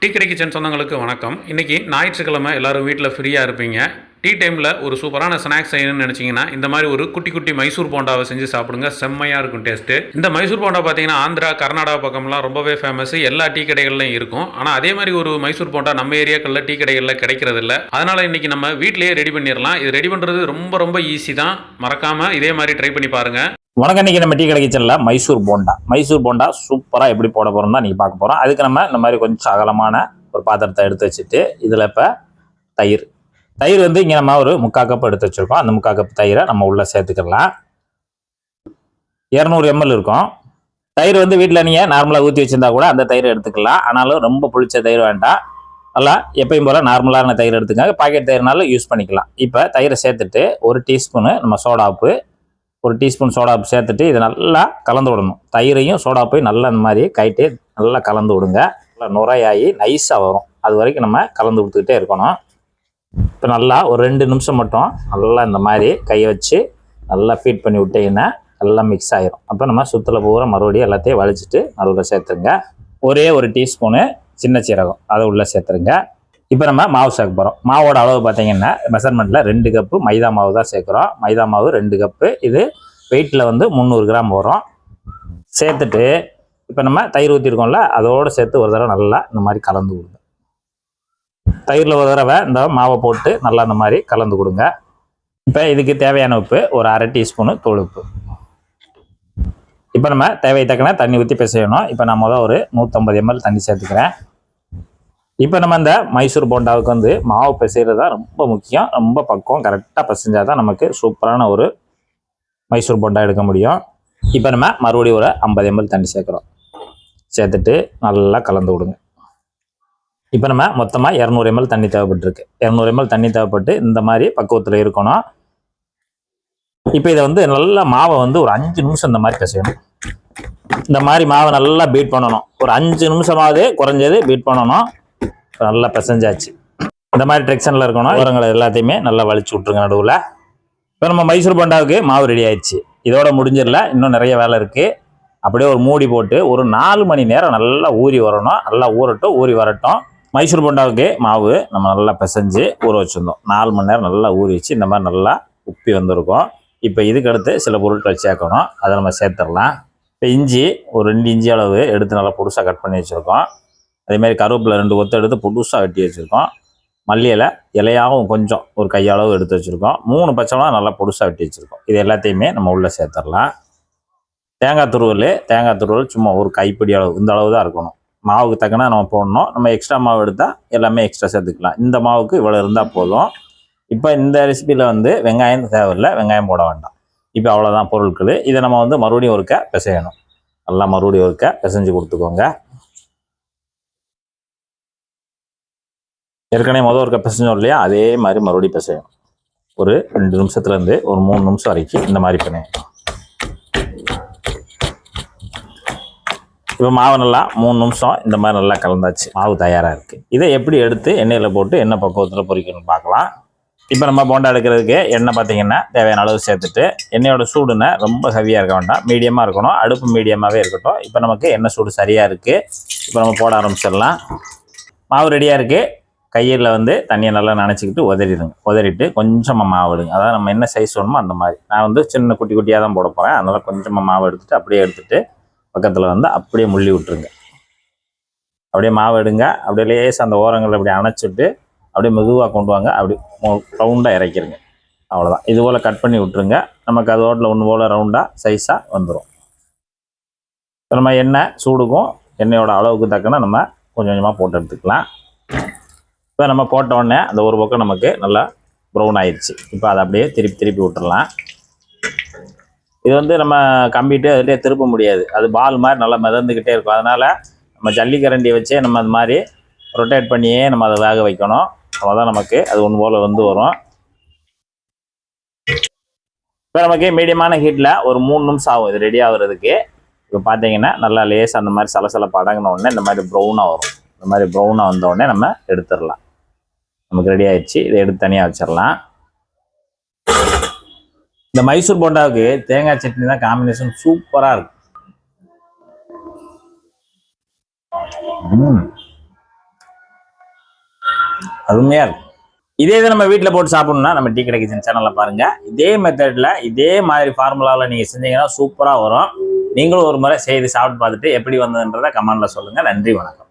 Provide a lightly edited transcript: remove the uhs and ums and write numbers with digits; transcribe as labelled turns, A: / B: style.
A: Tea கடை kitchen சொந்தங்களுக்கு வணக்கம். இன்றைக்கி ஞாயிற்றுக்கிழமை எல்லோரும் வீட்டில் ஃப்ரீயாக இருப்பீங்க. டீ டைமில் ஒரு சூப்பரான ஸ்நாக்ஸ் செய்யணும்னு நினச்சிங்கன்னா இந்த மாதிரி ஒரு குட்டி குட்டி மைசூர் போண்டாவை செஞ்சு சாப்பிடுங்க. செம்மையாக இருக்கும் டேஸ்ட்டு. இந்த மைசூர் போண்டா பார்த்தீங்கன்னா ஆந்திரா கர்நாடகா பக்கம்லாம் ரொம்பவே ஃபேமஸ். எல்லா டீ கடைகள்லையும் இருக்கும். ஆனால் அதே மாதிரி ஒரு மைசூர் போண்டா நம்ம ஏரியாக்களில் டீ கடைகளில் கிடைக்கிறது இல்லை. அதனால் இன்றைக்கி நம்ம வீட்டிலேயே ரெடி பண்ணிடலாம். இது ரெடி பண்ணுறது ரொம்ப ரொம்ப ஈஸி தான். மறக்காமல் இதே மாதிரி ட்ரை பண்ணி பாருங்கள்.
B: வணக்கம். இன்னைக்கு நம்ம டீ கடை கிச்சன்ல மைசூர் போண்டா சூப்பராக எப்படி போட போகிறோம் தான் நீங்கள் பார்க்க போகிறோம். அதுக்கு நம்ம இந்த மாதிரி கொஞ்சம் அகலமான ஒரு பாத்திரத்தை எடுத்து வச்சுட்டு இதில் இப்போ தயிர் வந்து இங்கே நம்ம ஒரு 3/4 கப் எடுத்து வச்சுருக்கோம். அந்த 3/4 கப் தயிரை நம்ம உள்ளே சேர்த்துக்கலாம். 200 ml இருக்கும். தயிர் வந்து வீட்டில் நீங்கள் நார்மலாக ஊற்றி வச்சுருந்தா கூட அந்த தயிர் எடுத்துக்கலாம். ஆனாலும் ரொம்ப புளிச்ச தயிர் வேண்டாம். நல்லா எப்பயும் போல் நார்மலான தயிர் எடுத்துக்காங்க. பாக்கெட் தயிர்னாலும் யூஸ் பண்ணிக்கலாம். இப்போ தயிரை சேர்த்துட்டு 1 டீஸ்பூனு நம்ம சோடாப்பு, 1 டீஸ்பூன் சோடாப்பு சேர்த்துட்டு இதை நல்லா கலந்து விடணும். தயிரையும் சோடாப்பையும் நல்லா இந்த மாதிரி கைட்டு நல்லா கலந்து விடுங்க. நல்லா நுரையாகி நைஸாக வரும். அது வரைக்கும் நம்ம கலந்து கொடுத்துக்கிட்டே இருக்கணும். இப்போ நல்லா ஒரு 2 நிமிஷம் மட்டும் நல்லா இந்த மாதிரி கையை வச்சு நல்லா ஃபீட் பண்ணி விட்டீங்கன்னா நல்லா மிக்ஸ் ஆகிரும். அப்போ நம்ம சுற்றில் பூரா மறுபடியும் எல்லாத்தையும் வலிச்சிட்டு நடுவில் சேர்த்துருங்க. ஒரே 1 டீஸ்பூனு சின்ன சீரகம் அதை உள்ளே சேர்த்துருங்க. இப்போ நம்ம மாவு சேர்க்க போகிறோம். மாவோட அளவு பார்த்தீங்கன்னா மெஷர்மெண்ட்டில் 2 கப்பு மைதா மாவு தான் சேர்க்குறோம். மைதா மாவு 2 கப்பு. இது வெயிட்டில் வந்து 300 கிராம் வரும். சேர்த்துட்டு இப்போ நம்ம தயிர் ஊற்றிருக்கோம்ல அதோடு சேர்த்து ஒரு தடவை நல்லா இந்த மாதிரி கலந்து கொடுங்க. தயிரில் ஒரு தடவை இந்த மாவை போட்டு நல்லா இந்த மாதிரி கலந்து கொடுங்க. இப்போ இதுக்கு தேவையான உப்பு ஒரு 1/2 டீஸ்பூனு தூள் உப்பு. இப்போ நம்ம தேவையை தக்கன தண்ணி ஊற்றி பிசையணும். இப்போ நான் ஒரு 150 ml தண்ணி சேர்த்துக்கிறேன். இப்போ நம்ம இந்த மைசூர் போண்டாவுக்கு வந்து மாவு பிசைகிறது தான் ரொம்ப முக்கியம். ரொம்ப பக்குவம் கரெக்டாக பிசைஞ்சால் தான் நமக்கு சூப்பரான ஒரு மைசூர் போண்டா எடுக்க முடியும். இப்போ நம்ம மறுபடியும் ஒரு 50 ml தண்ணி சேர்க்குறோம். சேர்த்துட்டு நல்லா கலந்து விடுங்க. இப்போ நம்ம மொத்தமாக 200 ml தண்ணி தேவைப்பட்டிருக்கு. 200 ml தண்ணி தேவைப்பட்டு இந்த மாதிரி பக்குவத்தில் இருக்கணும். இப்போ இதை வந்து நல்லா மாவை வந்து ஒரு 5 நிமிஷம் இந்த மாதிரி பிசையணும். இந்த மாதிரி மாவை நல்லா பீட் பண்ணணும். ஒரு 5 நிமிஷமாவது குறைஞ்சது பீட் பண்ணணும். நல்லா பிசைஞ்சாச்சு. இந்த மாதிரி ட்ரெக்ஷனில் இருக்கணும். உரங்களை எல்லாத்தையுமே நல்லா வலிச்சு விட்ருங்க நடுவில். இப்போ நம்ம மைசூர் போண்டாவுக்கு மாவு ரெடி ஆயிடுச்சு. இதோட முடிஞ்சிடல, இன்னும் நிறைய வேலை இருக்குது. அப்படியே ஒரு மூடி போட்டு ஒரு 4 மணி நேரம் நல்லா ஊறி வரணும். நல்லா ஊறட்டும், ஊறி வரட்டும். மைசூர் போண்டாவுக்கு மாவு நம்ம நல்லா பிசைஞ்சு ஊற வச்சுருந்தோம். 4 மணி நேரம் நல்லா ஊறி வச்சு இந்த மாதிரி நல்லா உப்பி வந்திருக்கும். இப்போ இதுக்கு அடுத்து சில பொருட்கள் சேர்க்கணும். அதை நம்ம சேர்த்துடலாம். இப்போ இஞ்சி ஒரு 2 இஞ்சி அளவு எடுத்து நல்லா புதுசாக கட் பண்ணி வச்சுருக்கோம். அதேமாதிரி கருவேப்பிலை 2 கொத்து எடுத்து புதுசாக வெட்டி வச்சுருக்கோம். மல்லி இலையாகவும் கொஞ்சம் ஒரு கையளவு எடுத்து வச்சுருக்கோம். 3 பச்சை மிளகாய் நல்லா புதுசாக வெட்டி வச்சுருக்கோம். இது எல்லாத்தையுமே நம்ம உள்ளே சேர்த்துடலாம். தேங்காய் துருவல் சும்மா ஒரு கைப்பிடி அளவு, இந்த அளவு தான் இருக்கணும். மாவுக்கு தக்கன நம்ம போடணும். நம்ம எக்ஸ்ட்ரா மாவு எடுத்தால் எல்லாமே எக்ஸ்ட்ரா சேர்த்துக்கலாம். இந்த மாவுக்கு இவ்வளோ இருந்தால் போதும். இப்போ இந்த ரெசிபியில் வந்து வெங்காயம் தேவையில்லை, வெங்காயம் போட வேண்டாம். இப்போ அவ்வளோதான் பொருட்கள். இதை நம்ம வந்து மறுபடியும் ஒருக்க பிசையணும். நல்லா மறுபடியும் ஒருக்க பிசைஞ்சு கொடுத்துக்கோங்க. ஏற்கனவே ஒருக்க பிசைஞ்சோம் இல்லையா, அதே மாதிரி மறுபடியும் பிசையணும். ஒரு 2 நிமிஷத்துலேருந்து ஒரு 3 நிமிஷம் வரைக்கும் இந்த மாதிரி பிணையணும். இப்போ மாவு நல்லா 3 நிமிஷம் இந்த மாதிரி நல்லா கலந்தாச்சு. மாவு தயாராக இருக்குது. இதை எப்படி எடுத்து எண்ணெயில் போட்டு எண்ணெய் பக்குவத்தில் பொரிக்கணும்னு பார்க்கலாம். இப்போ நம்ம போண்டா எடுக்கிறதுக்கு எண்ணெய் பார்த்திங்கன்னா தேவையான அளவு சேர்த்துட்டு, எண்ணெயோட சூடுன்னு ரொம்ப ஹெவியாக இருக்க வேண்டாம், மீடியமாக இருக்கணும். அடுப்பு மீடியமாகவே இருக்கட்டும். இப்போ நமக்கு எண்ணெய் சூடு சரியாக இருக்குது. இப்போ நம்ம போட ஆரம்பிச்சிடலாம். மாவு ரெடியாக இருக்குது. கையில் வந்து தண்ணியை நல்லா நனைச்சிக்கிட்டு உதறிட்டு கொஞ்சமாக மாவு எடுங்க. அதாவது நம்ம என்ன சைஸ் வேணுமோ அந்த மாதிரி. நான் வந்து சின்ன குட்டி குட்டியாக தான் போட போகிறேன். அதனால் கொஞ்சமாக மாவு எடுத்துகிட்டு அப்படியே எடுத்துகிட்டு பக்கத்தில் வந்து அப்படியே முள்ளி விட்டுருங்க. அப்படியே மாவு எடுங்க. அப்படியே லேசாக அந்த ஓரங்களை அப்படி அணைச்சிட்டு அப்படியே மெதுவாக கொண்டு வாங்க. அப்படி ரவுண்டாக இறக்கிடுங்க. அவ்வளோதான். இது போல் கட் பண்ணி விட்டுருங்க. நமக்கு அதோட்டில் ஒன்று போல் ரவுண்டாக சைஸாக வந்துடும். இப்போ நம்ம எண்ணெய் சூடுக்கும் எண்ணெயோட அளவுக்கு தக்கன நம்ம கொஞ்சம் கொஞ்சமாக போட்டு எடுத்துக்கலாம். இப்போ நம்ம போட்ட உடனே அந்த ஒரு பக்கம் நமக்கு நல்லா ப்ரௌன் ஆயிடுச்சு. இப்போ அதை அப்படியே திருப்பி விட்டுடலாம். இது வந்து நம்ம கம்பிட்டு அதிலே திருப்ப முடியாது. அது பால் மாதிரி நல்லா மிதந்துக்கிட்டே இருக்கும். அதனால் நம்ம ஜல்லிக்கரண்டியை வச்சே நம்ம அது மாதிரி ரொட்டேட் பண்ணியே நம்ம அதை வேக வைக்கணும். அப்போதான் நமக்கு அது ஒன்று போல் வந்து வரும். இப்போ நமக்கு மீடியமான ஹீட்டில் ஒரு 3 நிமிஷம் ஆகும் இது ரெடி ஆகுறதுக்கு. இப்போ பார்த்தீங்கன்னா நல்லா லேஸ் அந்த மாதிரி சலசலப்பு அடங்கின உடனே இந்த மாதிரி ப்ரௌனாக வரும். இந்த மாதிரி ப்ரௌனாக வந்த உடனே நம்ம எடுத்துடலாம். நமக்கு ரெடி ஆயிடுச்சு. இதை எடுத்து தனியாக வச்சிடலாம். இந்த மைசூர் போண்டாவுக்கு தேங்காய் சட்னி தான் காம்பினேஷன் சூப்பராக இருக்கும். அருமையாக இருக்கும். இதே இதை நம்ம வீட்டில் போட்டு சாப்பிடணும்னா நம்ம டீ கடை கிச்சன் சேனலில் பாருங்கள். இதே மெத்தடில் இதே மாதிரி ஃபார்முலாவில் நீங்கள் செஞ்சீங்கன்னா சூப்பராக வரும். நீங்களும் ஒரு முறை செய்து சாப்பிட்டு பார்த்துட்டு எப்படி வந்ததுன்றதை கமெண்ட்டில் சொல்லுங்கள். நன்றி, வணக்கம்.